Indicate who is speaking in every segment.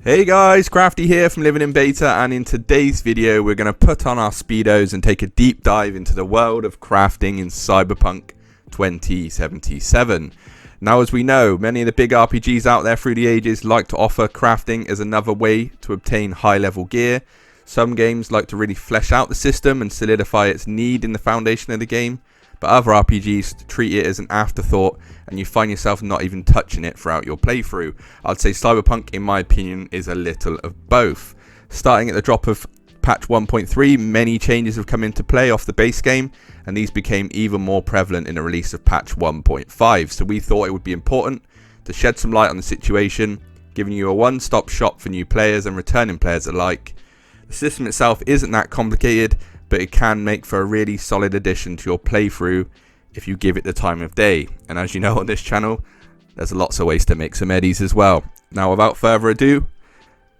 Speaker 1: Hey guys, Crafty here from Living in Beta, and in today's video we're going to put on our speedos and take a deep dive into the world of crafting in Cyberpunk 2077. Now, as we know, many of the big RPGs out there through the ages like to offer crafting as another way to obtain high level gear. Some games like to really flesh out the system and solidify its need in the foundation of the game, but other RPGs treat it as an afterthought and you find yourself not even touching it throughout your playthrough. I'd say Cyberpunk, in my opinion, is a little of both. Starting at the drop of patch 1.3, many changes have come into play off the base game, and these became even more prevalent in the release of patch 1.5. So we thought it would be important to shed some light on the situation, giving you a one-stop shop for new players and returning players alike. The system itself isn't that complicated, but it can make for a really solid addition to your playthrough if you give it the time of day. And as you know on this channel, there's lots of ways to make some eddies as well. Now, without further ado,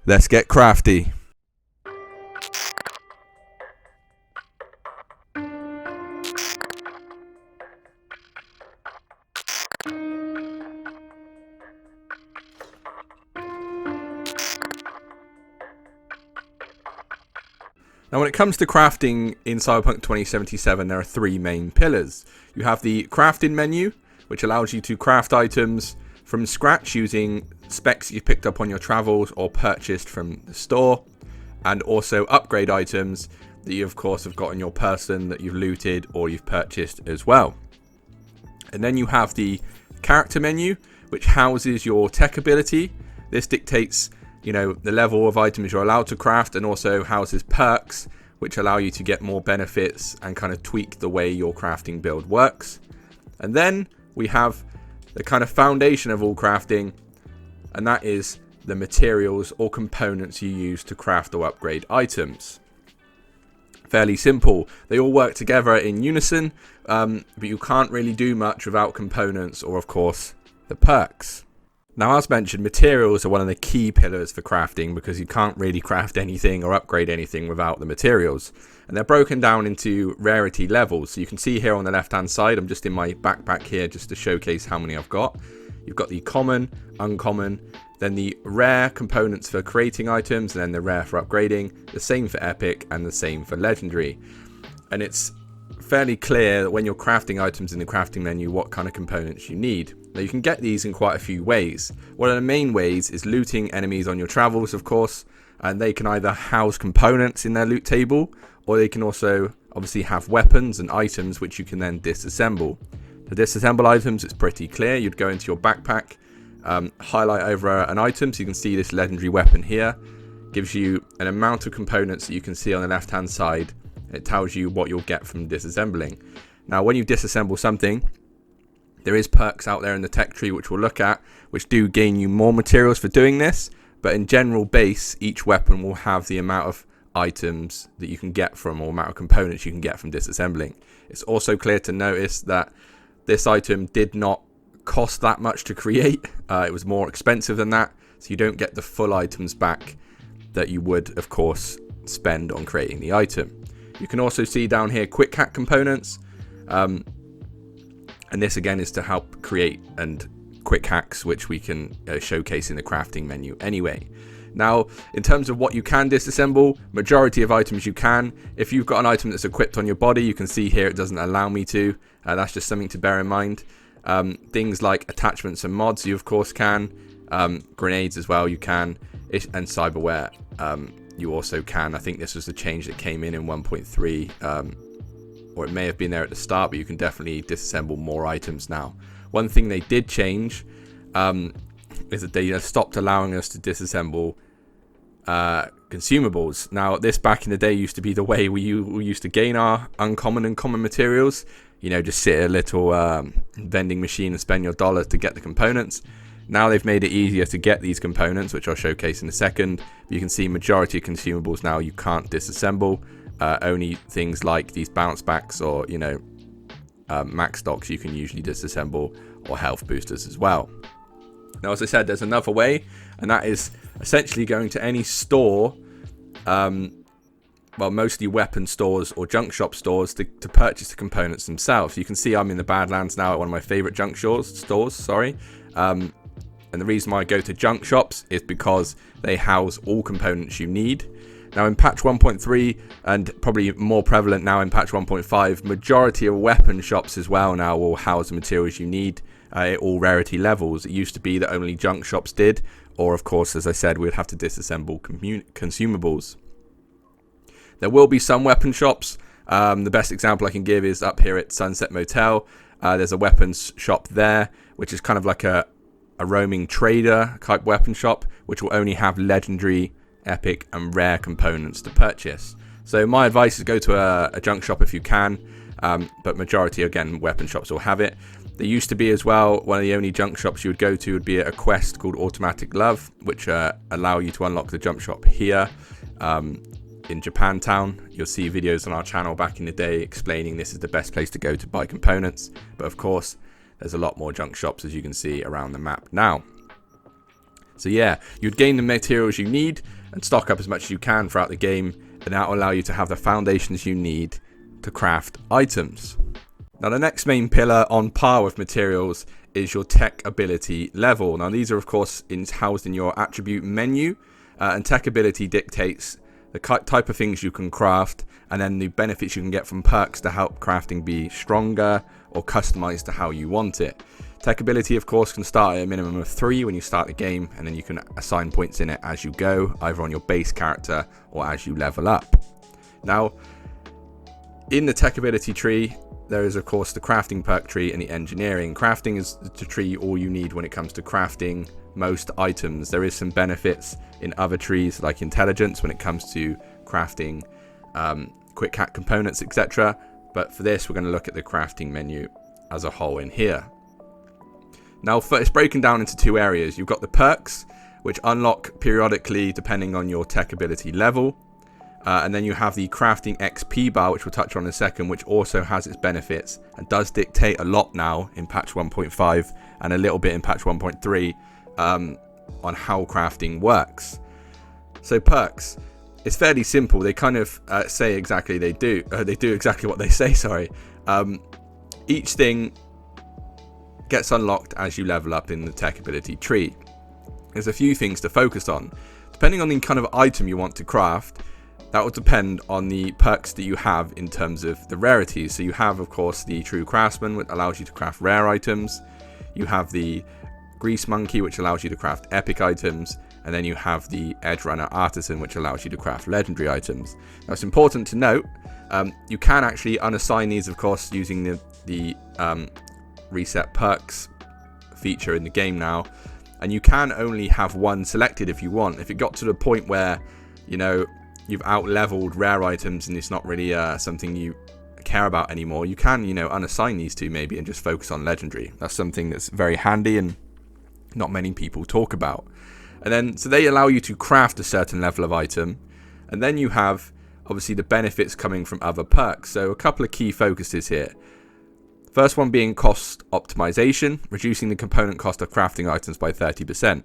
Speaker 1: let's get crafty. Now, when it comes to crafting in Cyberpunk 2077, there are three main pillars. You have the crafting menu, which allows you to craft items from scratch using specs you've picked up on your travels or purchased from the store, and also upgrade items that you, of course, have got in your person that you've looted or you've purchased as well. And then you have the character menu, which houses your tech ability. This dictates the level of items you're allowed to craft, and also houses perks which allow you to get more benefits and kind of tweak the way your crafting build works. And then we have the kind of foundation of all crafting, and that is the materials or components you use to craft or upgrade items. Fairly simple. They all work together in unison, but you can't really do much without components or, of course, the perks. Now, as mentioned, materials are one of the key pillars for crafting because you can't really craft anything or upgrade anything without the materials. And they're broken down into rarity levels. So you can see here on the left-hand side, I'm just in my backpack here just to showcase how many I've got. You've got the common, uncommon, then the rare components for creating items, and then the rare for upgrading, the same for epic, and the same for legendary. And it's fairly clear that when you're crafting items in the crafting menu what kind of components you need. Now, you can get these in quite a few ways. One of the main ways is looting enemies on your travels, of course, and they can either house components in their loot table, or they can also obviously have weapons and items which you can then disassemble. To disassemble items, it's pretty clear. You'd go into your backpack, highlight over an item, so you can see this legendary weapon here. Gives you an amount of components that you can see on the left hand side. It tells you what you'll get from disassembling. Now, when you disassemble something, there is perks out there in the tech tree which we'll look at, which do gain you more materials for doing this, but in general base, each weapon will have the amount of items that you can get from, or amount of components you can get from disassembling. It's also clear to notice that this item did not cost that much to create. It was more expensive than that, so you don't get the full items back that you would, of course, spend on creating the item. You can also see down here quick hack components, and this again is to help create and quick hacks, which we can showcase in the crafting menu anyway. Now, in terms of what you can disassemble, majority of items you can. If you've got an item that's equipped on your body, you can see here it doesn't allow me to. That's just something to bear in mind. Things like attachments and mods, you of course can. Grenades as well, you can. And cyberware, you also can. I think this was the change that came in 1.3. Or it may have been there at the start, but you can definitely disassemble more items now. One thing they did change is that they stopped allowing us to disassemble consumables. Now, this back in the day used to be the way we used to gain our uncommon and common materials. Just sit at a little vending machine and spend your dollars to get the components. Now they've made it easier to get these components, which I'll showcase in a second. But you can see majority of consumables now you can't disassemble. Only things like these bounce backs or max stocks you can usually disassemble, or health boosters as well. Now, as I said, there's another way, and that is essentially going to any store, mostly weapon stores or junk shop stores, to purchase the components themselves. You can see I'm in the Badlands now at one of my favorite junk stores. And the reason why I go to junk shops is because they house all components you need. Now in patch 1.3, and probably more prevalent now in patch 1.5, majority of weapon shops as well now will house the materials you need at all rarity levels. It used to be that only junk shops did, or of course, as I said, we'd have to disassemble consumables. There will be some weapon shops. The best example I can give is up here at Sunset Motel. There's a weapons shop there, which is kind of like a roaming trader type weapon shop, which will only have legendary, epic and rare components to purchase. So my advice is go to a junk shop if you can, but majority, again, weapon shops will have it. There used to be as well, one of the only junk shops you would go to would be a quest called Automatic Love, which allow you to unlock the junk shop here in Japantown. You'll see videos on our channel back in the day explaining this is the best place to go to buy components, but of course there's a lot more junk shops, as you can see, around the map now. So yeah, you'd gain the materials you need and stock up as much as you can throughout the game, and that will allow you to have the foundations you need to craft items. Now the next main pillar on par with materials is your tech ability level. Now these are of course housed in your attribute menu, and tech ability dictates the type of things you can craft, and then the benefits you can get from perks to help crafting be stronger or customized to how you want it. Tech ability, of course, can start at a minimum of 3 when you start the game, and then you can assign points in it as you go, either on your base character or as you level up. Now, in the tech ability tree, there is, of course, the crafting perk tree and the engineering. Crafting is the tree all you need when it comes to crafting most items. There is some benefits in other trees, like intelligence, when it comes to crafting quick hack components, etc. But for this, we're going to look at the crafting menu as a whole in here. Now, it's broken down into 2 areas. You've got the perks, which unlock periodically depending on your tech ability level. And then you have the crafting XP bar, which we'll touch on in a second, which also has its benefits and does dictate a lot now in patch 1.5 and a little bit in patch 1.3 on how crafting works. So perks, it's fairly simple. They kind of say exactly they do exactly what they say, sorry. Each thing gets unlocked as you level up in the tech ability tree. There's a few things to focus on. Depending on the kind of item you want to craft, that will depend on the perks that you have in terms of the rarities. So you have, of course, the True Craftsman, which allows you to craft rare items. You have the Grease Monkey, which allows you to craft epic items. And then you have the Edge Runner Artisan, which allows you to craft legendary items. Now, it's important to note, you can actually unassign these, of course, using the reset perks feature in the game now, and you can only have one selected if you want. If it got to the point where, you know, you've out leveled rare items and it's not really something you care about anymore, you can, you know, unassign these two maybe and just focus on legendary. That's something that's very handy and not many people talk about. And then, so they allow you to craft a certain level of item, and then you have obviously the benefits coming from other perks. So a couple of key focuses here. First one being cost optimization, reducing the component cost of crafting items by 30%.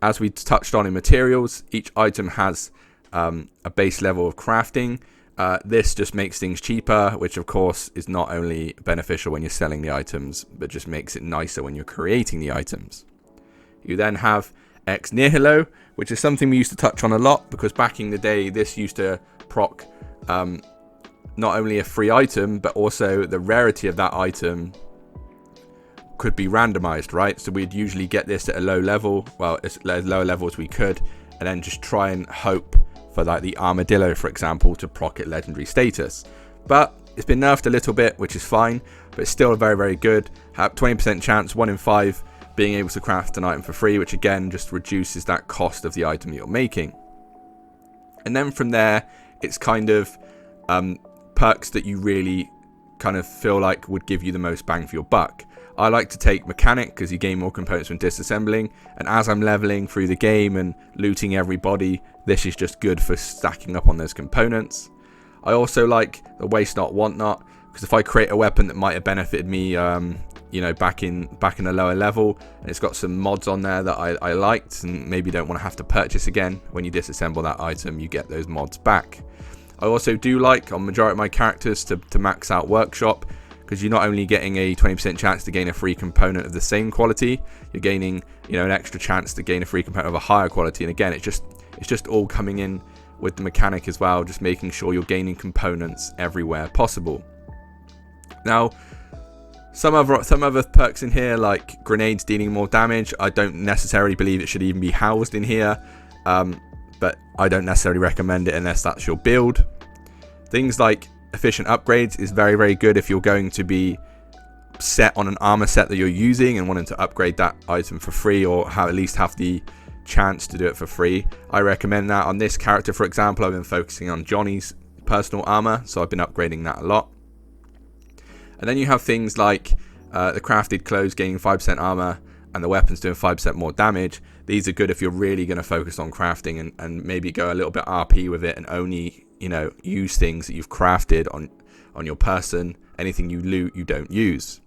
Speaker 1: As we touched on in materials, each item has a base level of crafting. This just makes things cheaper, which of course is not only beneficial when you're selling the items, but just makes it nicer when you're creating the items. You then have ex nihilo, which is something we used to touch on a lot, because back in the day, this used to proc not only a free item, but also the rarity of that item could be randomized, right? So we'd usually get this at a low level, well, as low a level as we could, and then just try and hope for like the armadillo, for example, to proc it legendary status. But it's been nerfed a little bit, which is fine, but it's still very, very good. Have 20% chance, 1 in 5, being able to craft an item for free, which again just reduces that cost of the item you're making. And then from there, it's kind of perks that you really kind of feel like would give you the most bang for your buck. I like to take mechanic because you gain more components from disassembling, and as I'm leveling through the game and looting everybody, this is just good for stacking up on those components. I also like the waste not want not, because if I create a weapon that might have benefited me you know, back in a lower level, and it's got some mods on there that I liked and maybe don't want to have to purchase again, when you disassemble that item you get those mods back. I also do like, on majority of my characters, to max out workshop, because you're not only getting a 20% chance to gain a free component of the same quality, you're gaining an extra chance to gain a free component of a higher quality. And again, it's just all coming in with the mechanic as well, just making sure you're gaining components everywhere possible. Now, some other perks in here, like grenades dealing more damage, I don't necessarily believe it should even be housed in here, but I don't necessarily recommend it unless that's your build. Things like efficient upgrades is very, very good if you're going to be set on an armor set that you're using and wanting to upgrade that item for free, or at least have the chance to do it for free. I recommend that. On this character, for example, I've been focusing on Johnny's personal armor, so I've been upgrading that a lot. And then you have things like the crafted clothes gaining 5% armor and the weapons doing 5% more damage. These are good if you're really going to focus on crafting and maybe go a little bit RP with it and only, use things that you've crafted on your person. Anything you loot, you don't use.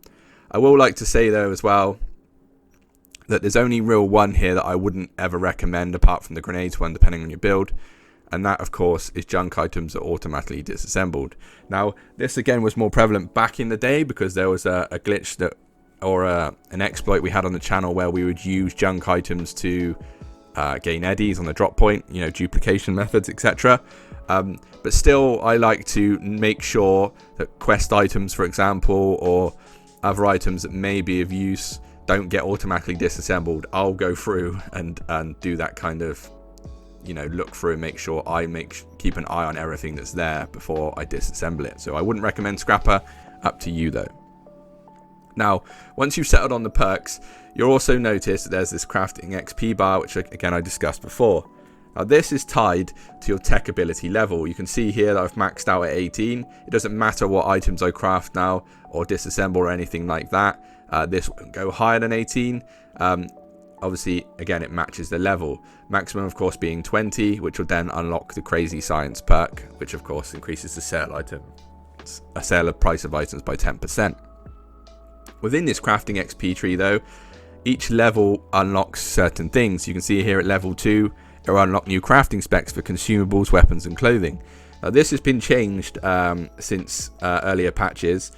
Speaker 1: I will like to say, though, as well, that there's only real one here that I wouldn't ever recommend, apart from the grenades one, depending on your build. And that, of course, is junk items that are automatically disassembled. Now, this again was more prevalent back in the day because there was a glitch that, or an exploit we had on the channel where we would use junk items to gain eddies on the drop point, duplication methods, etc. But still, I like to make sure that quest items, for example, or other items that may be of use don't get automatically disassembled. I'll go through and do that kind of, look through and make sure keep an eye on everything that's there before I disassemble it. So I wouldn't recommend Scrapper. Up to you, though. Now, once you've settled on the perks, you'll also notice that there's this crafting XP bar, which again I discussed before. Now, this is tied to your tech ability level. You can see here that I've maxed out at 18. It doesn't matter what items I craft now or disassemble or anything like that. This won't go higher than 18. Obviously, again, it matches the level. Maximum, of course, being 20, which will then unlock the Crazy Science perk, which, of course, increases the sale of price of items by 10%. Within this crafting XP tree, though, each level unlocks certain things. You can see here at level 2, it will unlock new crafting specs for consumables, weapons, and clothing. Now, this has been changed since earlier patches.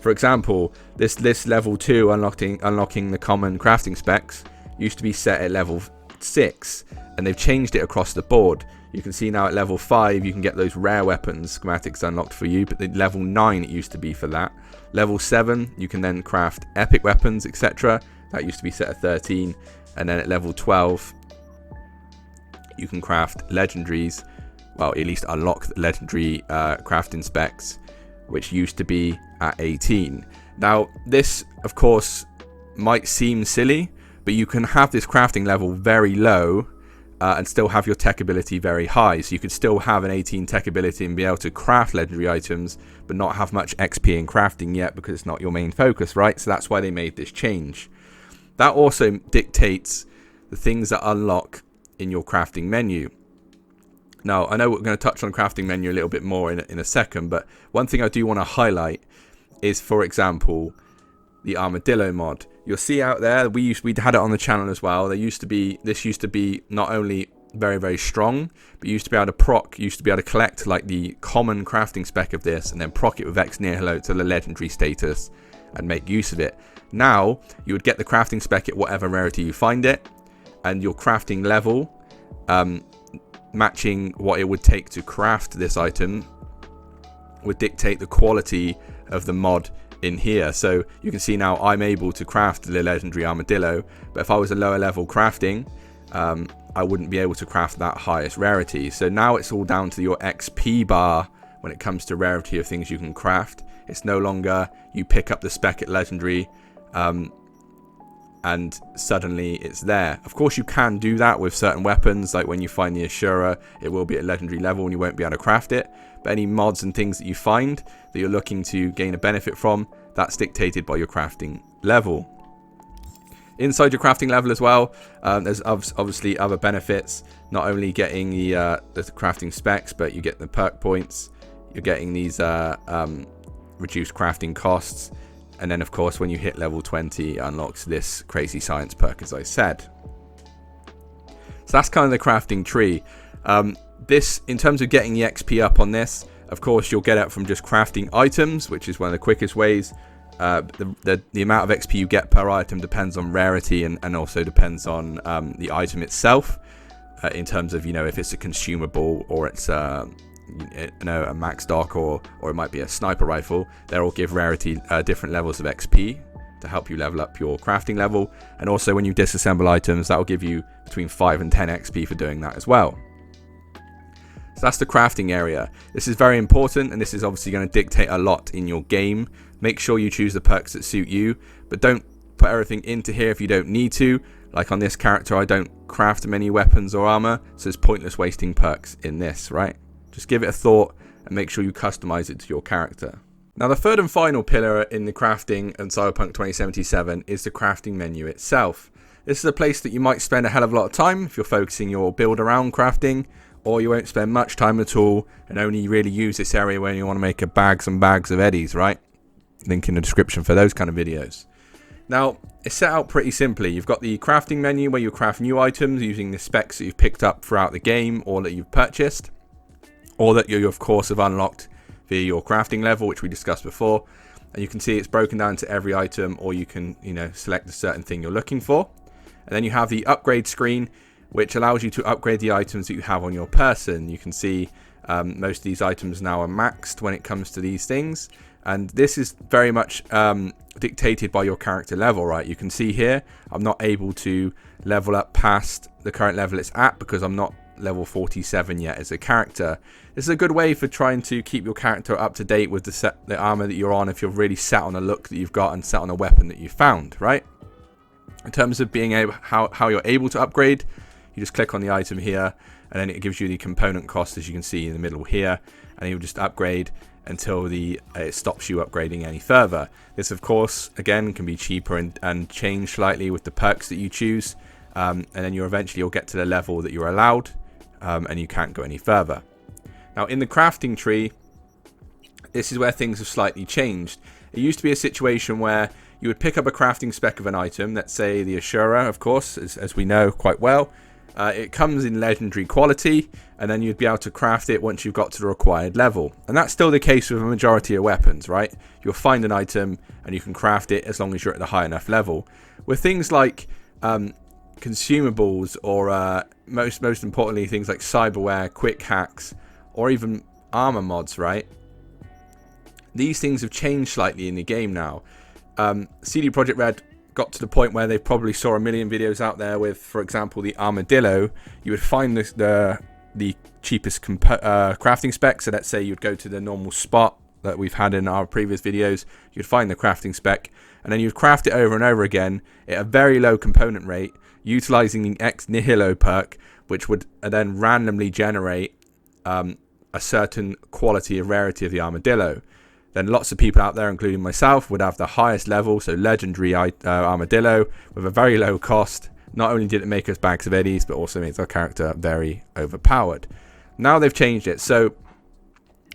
Speaker 1: For example, this level 2 unlocking the common crafting specs used to be set at level 6, and they've changed it across the board. You can see now at level 5 you can get those rare weapons schematics unlocked for you, but at level 9 it used to be for that. Level 7 you can then craft epic weapons, etc. That used to be set at 13, and then at level 12 you can craft legendaries, well, at least unlock the legendary crafting specs, which used to be at 18. Now, this, of course, might seem silly, but you can have this crafting level very low and still have your tech ability very high. So you could still have an 18 tech ability and be able to craft legendary items, but not have much XP in crafting yet because it's not your main focus, right? So that's why they made this change. That also dictates the things that unlock in your crafting menu. Now, I know we're going to touch on crafting menu a little bit more in a second, but one thing I do want to highlight is, for example, the armadillo mod. You'll see out there, we had it on the channel as well. This used to be not only very, very strong, but you used to be able to collect like the common crafting spec of this and then proc it with X near hello to the legendary status and make use of it. Now, you would get the crafting spec at whatever rarity you find it, and your crafting level, matching what it would take to craft this item, would dictate the quality of the mod in here. So you can see now I'm able to craft the legendary armadillo, but if I was a lower level crafting, I wouldn't be able to craft that highest rarity. So now it's all down to your XP bar when it comes to rarity of things you can craft. It's no longer you pick up the spec at legendary and suddenly it's there. Of course, you can do that with certain weapons, like when you find the Ashura, it will be at legendary level and you won't be able to craft it. But any mods and things that you find that you're looking to gain a benefit from, that's dictated by your crafting level. Inside your crafting level as well, there's obviously other benefits. Not only getting the crafting specs, but you get the perk points. You're getting these reduced crafting costs. And then, of course, when you hit level 20, it unlocks this Crazy Science perk, as I said. So that's kind of the crafting tree. This, in terms of getting the XP up on this, of course, you'll get it from just crafting items, which is one of the quickest ways. the amount of XP you get per item depends on rarity and also depends on the item itself, in terms of, if it's a consumable or it's a max dock or it might be a sniper rifle. They'll all give rarity different levels of XP to help you level up your crafting level. And also when you disassemble items, that will give you between 5 and 10 XP for doing that as well. So that's the crafting area. This is very important, and this is obviously going to dictate a lot in your game. Make sure you choose the perks that suit you, but don't put everything into here if you don't need to. Like on this character, I don't craft many weapons or armor, so it's pointless wasting perks in this, right? Just give it a thought and make sure you customize it to your character. Now, the third and final pillar in the crafting and Cyberpunk 2077 is the crafting menu itself. This is a place that you might spend a hell of a lot of time if you're focusing your build around crafting, or you won't spend much time at all and only really use this area when you want to make bags and bags of eddies, right? Link in the description for those kind of videos. Now, it's set out pretty simply. You've got the crafting menu where you craft new items using the specs that you've picked up throughout the game or that you've purchased, or that you, of course, have unlocked via your crafting level, which we discussed before. And you can see it's broken down to every item, or you can, select a certain thing you're looking for. And then you have the upgrade screen, which allows you to upgrade the items that you have on your person. You can see most of these items now are maxed when it comes to these things. And this is very much dictated by your character level, right? You can see here, I'm not able to level up past the current level it's at because I'm not level 47 yet as a character. This is a good way for trying to keep your character up to date with the armor that you're on, if you're really set on a look that you've got and set on a weapon that you found, right? In terms of being able, how you're able to upgrade, you just click on the item here, and then it gives you the component cost, as you can see in the middle here, and you'll just upgrade until it stops you upgrading any further. This, of course, again, can be cheaper and change slightly with the perks that you choose, and then you'll get to the level that you're allowed, and you can't go any further. Now, in the crafting tree, this is where things have slightly changed. It used to be a situation where you would pick up a crafting spec of an item, let's say the Ashura, of course, as we know quite well. It comes in legendary quality, and then you'd be able to craft it once you've got to the required level. And that's still the case with a majority of weapons, right? You'll find an item and you can craft it as long as you're at the high enough level. With things like consumables, or most importantly, things like cyberware, quick hacks, or even armor mods, right? These things have changed slightly in the game now. CD Projekt Red got to the point where they probably saw a million videos out there with, for example, the armadillo. You would find the cheapest crafting spec. So let's say you'd go to the normal spot that we've had in our previous videos. You'd find the crafting spec, and then you'd craft it over and over again at a very low component rate, utilizing the ex nihilo perk, which would then randomly generate a certain quality of rarity of the armadillo. Then lots of people out there, including myself, would have the highest level, so legendary armadillo with a very low cost. Not only did it make us bags of eddies, but also makes our character very overpowered. Now they've changed it, so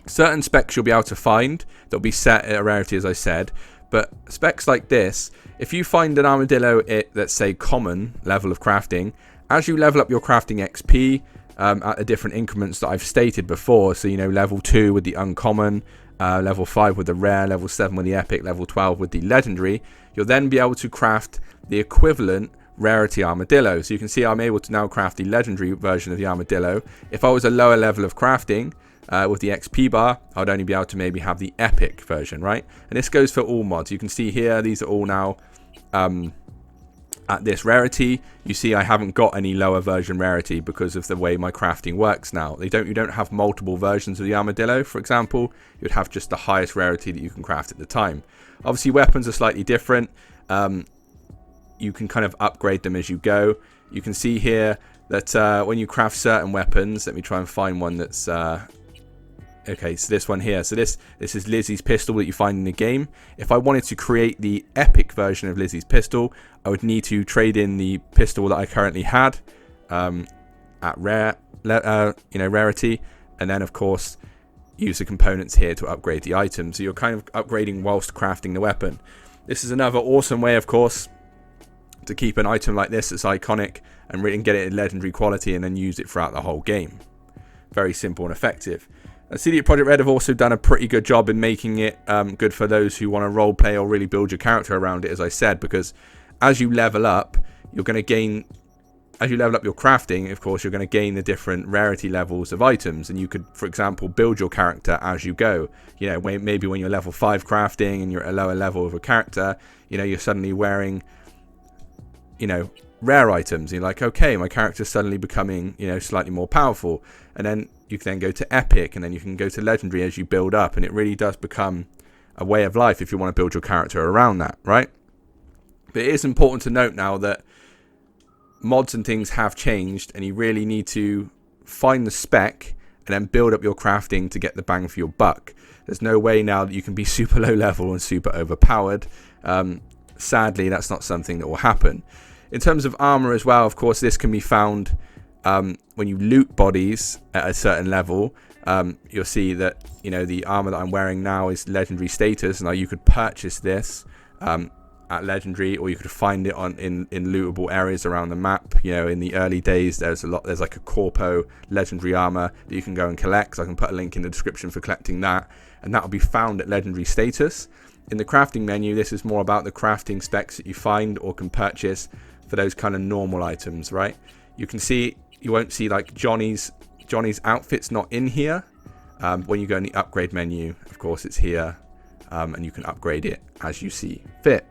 Speaker 1: certain specs you'll be able to find that'll be set at a rarity, as I said, but specs like this, if you find an armadillo at, let's say, common level of crafting, as you level up your crafting XP at the different increments that I've stated before, so level 2 with the uncommon, level 5 with the rare, level 7 with the epic, level 12 with the legendary, you'll then be able to craft the equivalent rarity armadillo. So you can see I'm able to now craft the legendary version of the armadillo. If I was a lower level of crafting with the XP bar, I'd only be able to maybe have the epic version, right? And this goes for all mods. You can see here, these are all now at this rarity. You see I haven't got any lower version rarity because of the way my crafting works now. You don't have multiple versions of the armadillo, for example. You'd have just the highest rarity that you can craft at the time. Obviously weapons are slightly different. You can kind of upgrade them as you go. You can see here that when you craft certain weapons, let me try and find one that's okay, so this one here. So this is Lizzie's pistol that you find in the game. If I wanted to create the epic version of Lizzie's pistol, I would need to trade in the pistol that I currently had at rarity, and then of course use the components here to upgrade the item. So you're kind of upgrading whilst crafting the weapon. This is another awesome way, of course, to keep an item like this that's iconic and get it in legendary quality and then use it throughout the whole game. Very simple and effective. CD Projekt Red have also done a pretty good job in making it good for those who want to roleplay or really build your character around it, as I said, because as you level up, you're going to gain, as you level up your crafting, of course, you're going to gain the different rarity levels of items, and you could, for example, build your character as you go. You know, maybe when you're level 5 crafting and you're at a lower level of a character, you know, you're suddenly wearing, you know, rare items. You're like, okay, my character's suddenly becoming, you know, slightly more powerful. And then you can then go to epic, and then you can go to legendary as you build up, and it really does become a way of life if you want to build your character around that, right? But it is important to note now that mods and things have changed, and you really need to find the spec and then build up your crafting to get the bang for your buck. There's no way now that you can be super low level and super overpowered. Sadly, that's not something that will happen. In terms of armor as well, of course, this can be found when you loot bodies at a certain level. You'll see that, you know, the armor that I'm wearing now is legendary status. Now you could purchase this at legendary, or you could find it in lootable areas around the map. You know, in the early days, there's like a corpo legendary armor that you can go and collect. So I can put a link in the description for collecting that, and that will be found at legendary status. In the crafting menu, this is more about the crafting specs that you find or can purchase for those kind of normal items, right? You can see, you won't see like Johnny's outfit's not in here. When you go in the upgrade menu, of course, it's here, and you can upgrade it as you see fit.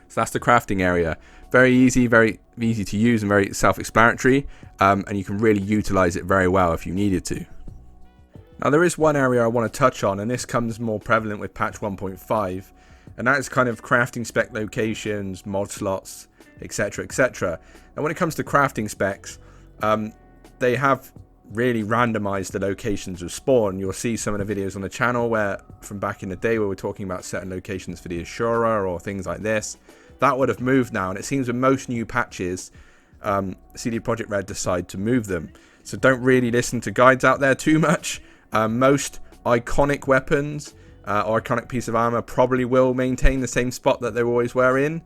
Speaker 1: So that's the crafting area. Very easy to use, and very self-explanatory, and you can really utilize it very well if you needed to. Now, there is one area I want to touch on, and this comes more prevalent with patch 1.5, and that is kind of crafting spec locations, mod slots, etc, etc. And when it comes to crafting specs, they have really randomized the locations of spawn. You'll see some of the videos on the channel where, from back in the day, where we're talking about certain locations for the Ashura or things like this. That would have moved now, and it seems with most new patches, CD Projekt Red decide to move them. So don't really listen to guides out there too much. Most iconic weapons or iconic piece of armor probably will maintain the same spot that they always were in,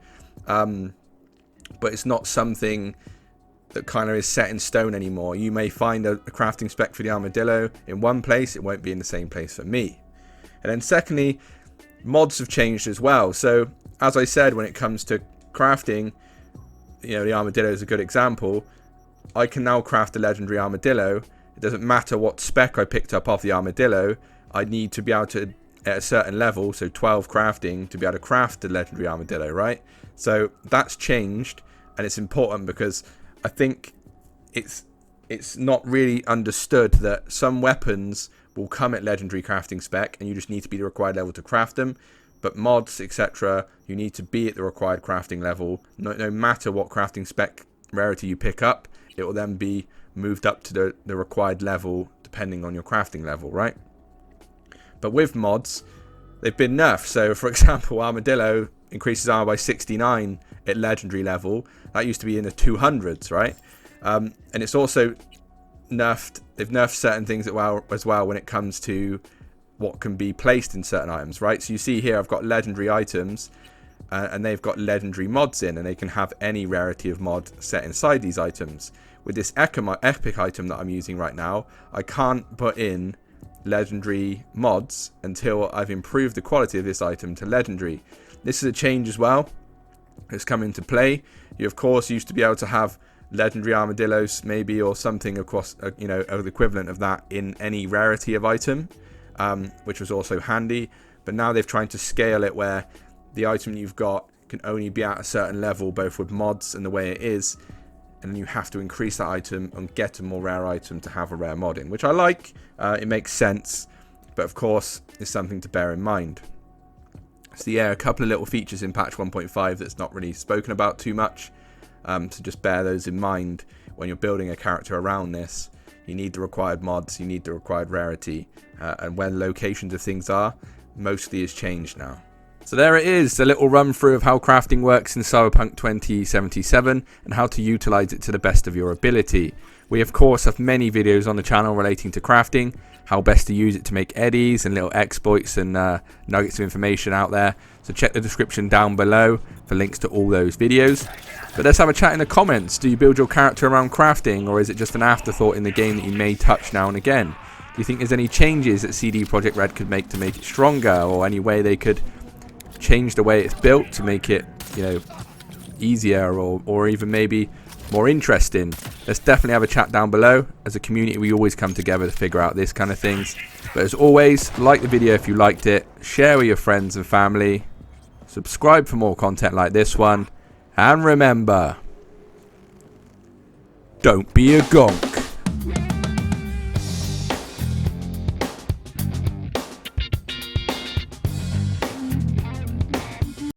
Speaker 1: but it's not something that kind of is set in stone anymore. You may find a crafting spec for the armadillo in one place, it won't be in the same place for me. And then secondly, mods have changed as well. So as I said, when it comes to crafting, you know, the armadillo is a good example. I can now craft a legendary armadillo. It doesn't matter what spec I picked up off the armadillo. I need to be able to, at a certain level, so 12 crafting, to be able to craft the legendary armadillo, right? So that's changed, and it's important because I think it's not really understood that some weapons will come at legendary crafting spec, and you just need to be the required level to craft them. But mods, etc., you need to be at the required crafting level. No matter what crafting spec rarity you pick up, it will then be moved up to the required level depending on your crafting level, right? But with mods, they've been nerfed. So, for example, Armadillo increases armor by 69 at legendary level. That used to be in the 200s, right? And it's also nerfed. They've nerfed certain things as well when it comes to what can be placed in certain items, right? So you see here I've got legendary items, and they've got legendary mods in, and they can have any rarity of mod set inside these items. With this epic item that I'm using right now, I can't put in legendary mods until I've improved the quality of this item to legendary. This is a change as well. It's come into play. You of course used to be able to have legendary armadillos maybe, or something across, you know, the equivalent of that in any rarity of item, which was also handy. But now they've tried to scale it where the item you've got can only be at a certain level, both with mods and the way it is, and then you have to increase that item and get a more rare item to have a rare mod in, which I like. It makes sense, but of course it's something to bear in mind. So yeah, a couple of little features in patch 1.5 that's not really spoken about too much, so just bear those in mind when you're building a character around this. You need the required mods, you need the required rarity, and where the locations of things are, mostly is changed now. So there it is, a little run through of how crafting works in Cyberpunk 2077 and how to utilize it to the best of your ability. We of course have many videos on the channel relating to crafting, how best to use it to make eddies and little exploits and nuggets of information out there. So check the description down below for links to all those videos. But let's have a chat in the comments. Do you build your character around crafting, or is it just an afterthought in the game that you may touch now and again? Do you think there's any changes that CD Projekt Red could make to make it stronger, or any way they could change the way it's built to make it, you know, easier or even maybe more interesting? Let's definitely have a chat down below. As a community, we always come together to figure out this kind of things. But as always, like the video if you liked it, share with your friends and family, subscribe for more content like this one, and remember, don't be a gonk.